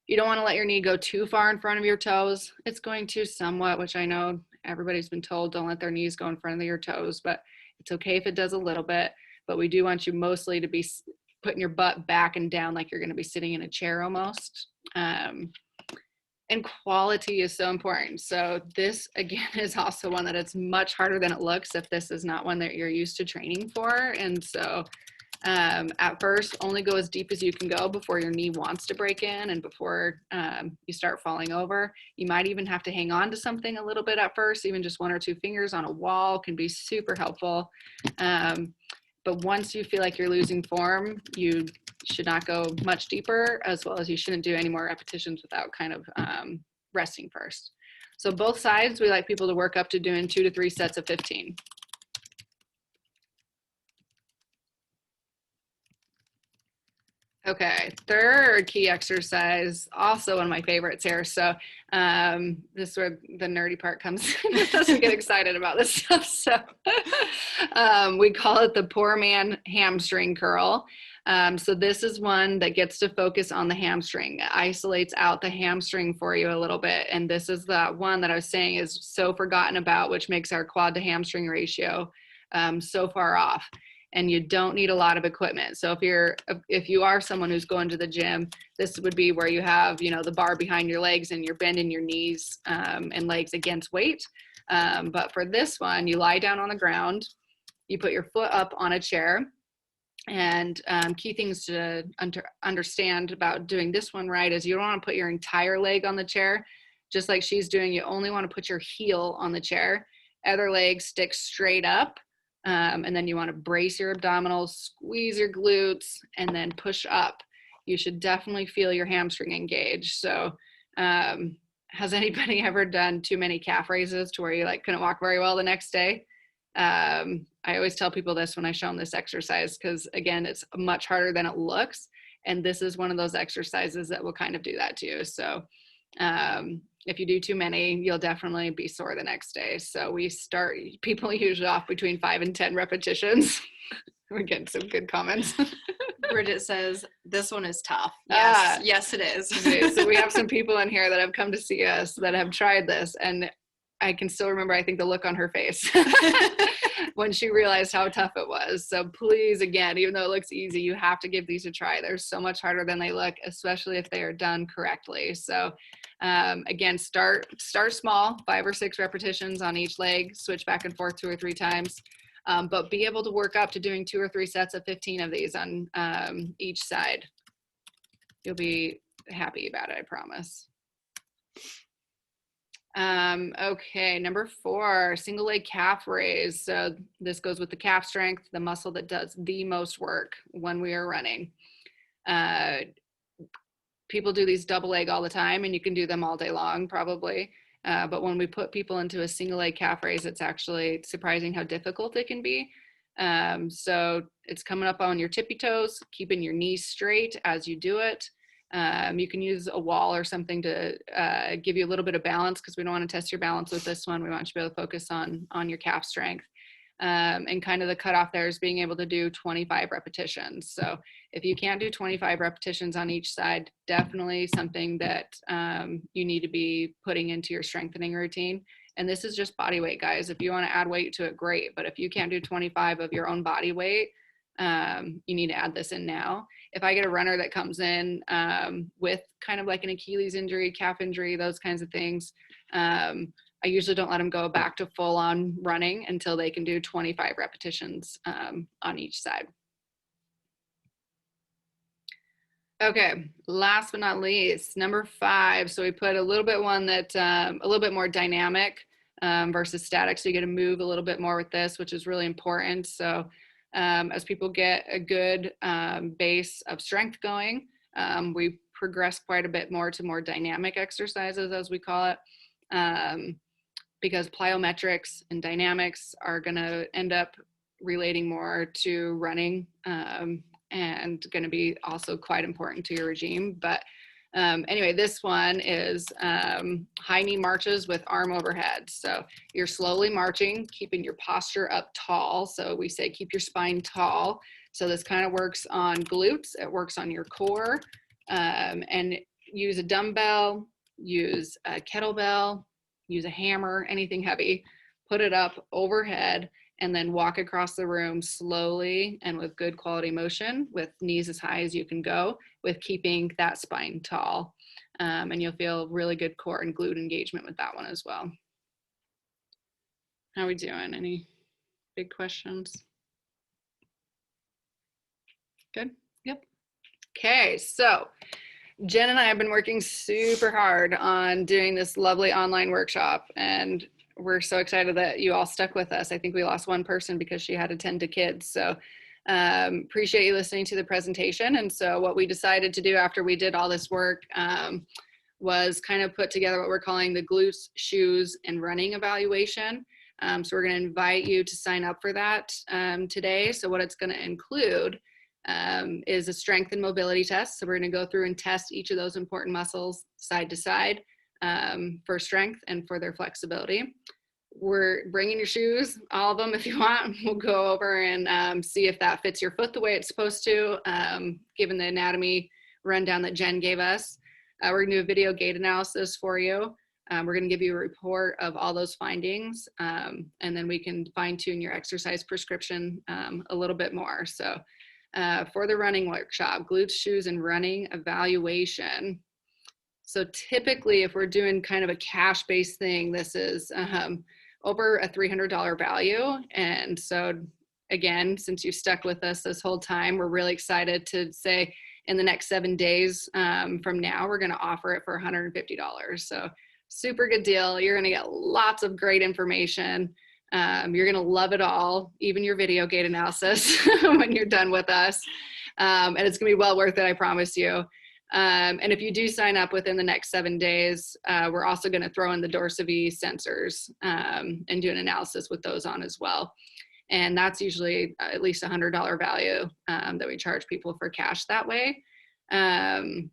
You don't want to let your knee go too far in front of your toes. It's going to somewhat, which I know everybody's been told, don't let their knees go in front of your toes, but it's okay if it does a little bit. But we do want you mostly to be putting your butt back and down like you're going to be sitting in a chair almost. And quality is so important. So this, again, is also one that it's much harder than it looks if this is not one that you're used to training for. And so at first, only go as deep as you can go before your knee wants to break in and before you start falling over. You might even have to hang on to something a little bit at first. Even just 1 or 2 fingers on a wall can be super helpful. But once you feel like you're losing form, you should not go much deeper, as well as you shouldn't do any more repetitions without kind of resting first. So both sides, we like people to work up to doing 2 to 3 sets of 15. Okay, third key exercise, also one of my favorites here. So this is where the nerdy part comes in. It doesn't get excited about this stuff. So we call it the poor man hamstring curl. So this is one that gets to focus on the hamstring. It isolates out the hamstring for you a little bit. And this is the one that I was saying is so forgotten about, which makes our quad to hamstring ratio so far off. And you don't need a lot of equipment. So if you are someone who's going to the gym, this would be where you have, you know, the bar behind your legs and you're bending your knees and legs against weight. But for this one, you lie down on the ground, you put your foot up on a chair, and key things to understand about doing this one right is you don't want to put your entire leg on the chair, just like she's doing. You only want to put your heel on the chair, other leg stick straight up. And then you want to brace your abdominals, squeeze your glutes, and then push up. You should definitely feel your hamstring engage. So has anybody ever done too many calf raises to where you like couldn't walk very well the next day? I always tell people this when I show them this exercise, because again, it's much harder than it looks. And this is one of those exercises that will kind of do that to you. So if you do too many, you'll definitely be sore the next day. So we start people usually off between 5 and 10 repetitions. We're getting some good comments. Bridget says, this one is tough. Yes, yes it is. Okay, so we have some people in here that have come to see us that have tried this, and I can still remember, I think, the look on her face when she realized how tough it was. So please, again, even though it looks easy, you have to give these a try. They're so much harder than they look, especially if they are done correctly. So again, start small, 5 or 6 repetitions on each leg, switch back and forth 2 or 3 times, but be able to work up to doing 2 or 3 sets of 15 of these on each side. You'll be happy about it, I promise. Okay, number 4, single leg calf raise. So this goes with the calf strength, the muscle that does the most work when we are running. People do these double leg all the time, and you can do them all day long probably. But when we put people into a single leg calf raise, it's actually surprising how difficult it can be. So it's coming up on your tippy toes, keeping your knees straight as you do it. You can use a wall or something to give you a little bit of balance, because we don't want to test your balance with this one. We want you to be able to focus on your calf strength. And kind of the cutoff there is being able to do 25 repetitions. So if you can't do 25 repetitions on each side, definitely something that you need to be putting into your strengthening routine. And this is just body weight, guys. If you want to add weight to it, great. But if you can't do 25 of your own body weight, you need to add this in now. If I get a runner that comes in with kind of like an Achilles injury, calf injury, those kinds of things, I usually don't let them go back to full on running until they can do 25 repetitions on each side. Okay, last but not least, number 5. So we put a little bit one that a little bit more dynamic versus static. So you get to move a little bit more with this, which is really important. So as people get a good base of strength going, we progress quite a bit more to more dynamic exercises, as we call it, because plyometrics and dynamics are going to end up relating more to running and going to be also quite important to your regime. But anyway, this one is high knee marches with arm overhead. So you're slowly marching, keeping your posture up tall. So we say keep your spine tall. So this kind of works on glutes. It works on your core. And use a dumbbell, use a kettlebell, use a hammer, anything heavy, put it up overhead, and then walk across the room slowly and with good quality motion, with knees as high as you can go, with keeping that spine tall. And you'll feel really good core and glute engagement with that one as well. How are we doing? Any big questions? Good? Yep. Okay, so Jen and I have been working super hard on doing this lovely online workshop, and we're so excited that you all stuck with us. I think we lost one person because she had to tend to kids. So appreciate you listening to the presentation. And so what we decided to do after we did all this work was kind of put together what we're calling the glutes, shoes, and running evaluation. So we're going to invite you to sign up for that today. So what it's going to include is a strength and mobility test. So we're going to go through and test each of those important muscles side to side for strength and for their flexibility. We're bringing your shoes, all of them if you want. We'll go over and see if that fits your foot the way it's supposed to, given the anatomy rundown that Jen gave us. We're going to do a video gait analysis for you. We're going to give you a report of all those findings, and then we can fine tune your exercise prescription a little bit more. So for the running workshop, glutes, shoes, and running evaluation. So typically, if we're doing kind of a cash-based thing, this is over a $300 value. And so again, since you stuck with us this whole time, we're really excited to say in the next 7 days from now, we're going to offer it for $150. So super good deal. You're going to get lots of great information. You're going to love it all, even your video gait analysis when you're done with us. And it's going to be well worth it, I promise you. And if you do sign up within the next 7 days, we're also going to throw in the DorsaVi sensors and do an analysis with those on as well. And that's usually at least $100 value that we charge people for cash that way. And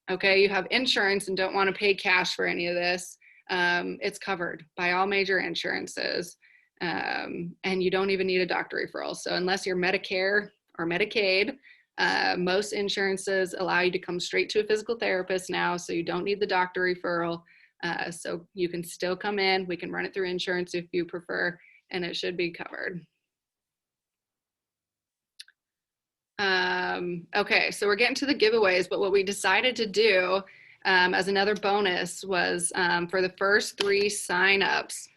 okay, you have insurance and don't want to pay cash for any of this. It's covered by all major insurances, and you don't even need a doctor referral. So unless you're Medicare or Medicaid, most insurances allow you to come straight to a physical therapist now, so you don't need the doctor referral. So you can still come in. We can run it through insurance if you prefer, and it should be covered. Okay, so we're getting to the giveaways, but what we decided to do as another bonus was for the first 3 signups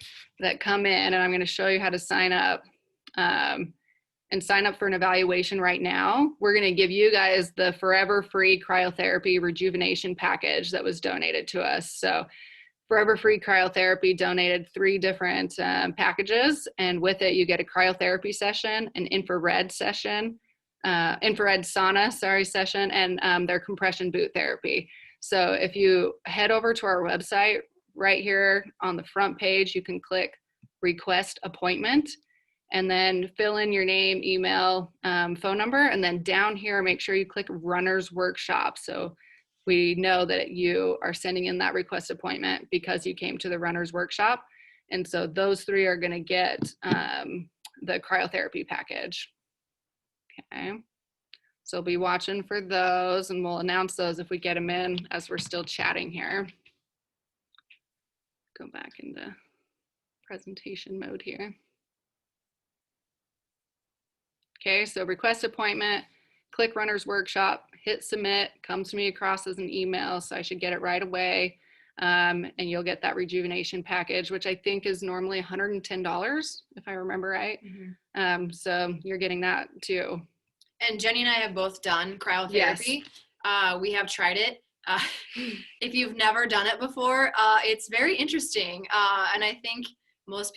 that come in, and I'm going to show you how to sign up and sign up for an evaluation right now. We're going to give you guys the forever free cryotherapy rejuvenation package that was donated to us. So Forever Free Cryotherapy donated 3 different packages, and with it you get a cryotherapy session, an infrared session, infrared sauna, session, and their compression boot therapy. So if you head over to our website, right here on the front page, you can click request appointment and then fill in your name, email, phone number, and then down here, make sure you click runner's workshop. So we know that you are sending in that request appointment because you came to the runner's workshop. And so those 3 are gonna get the cryotherapy package. Okay, so be watching for those, and we'll announce those if we get them in as we're still chatting here. Go back into presentation mode here. Okay, so request appointment, click runner's workshop, hit submit, comes to me across as an email, so I should get it right away. And you'll get that rejuvenation package, which I think is normally $110, if I remember right. Mm-hmm. So you're getting that too. And Jenny and I have both done cryotherapy. Yes. We have tried it. If you've never done it before, it's very interesting. And I think most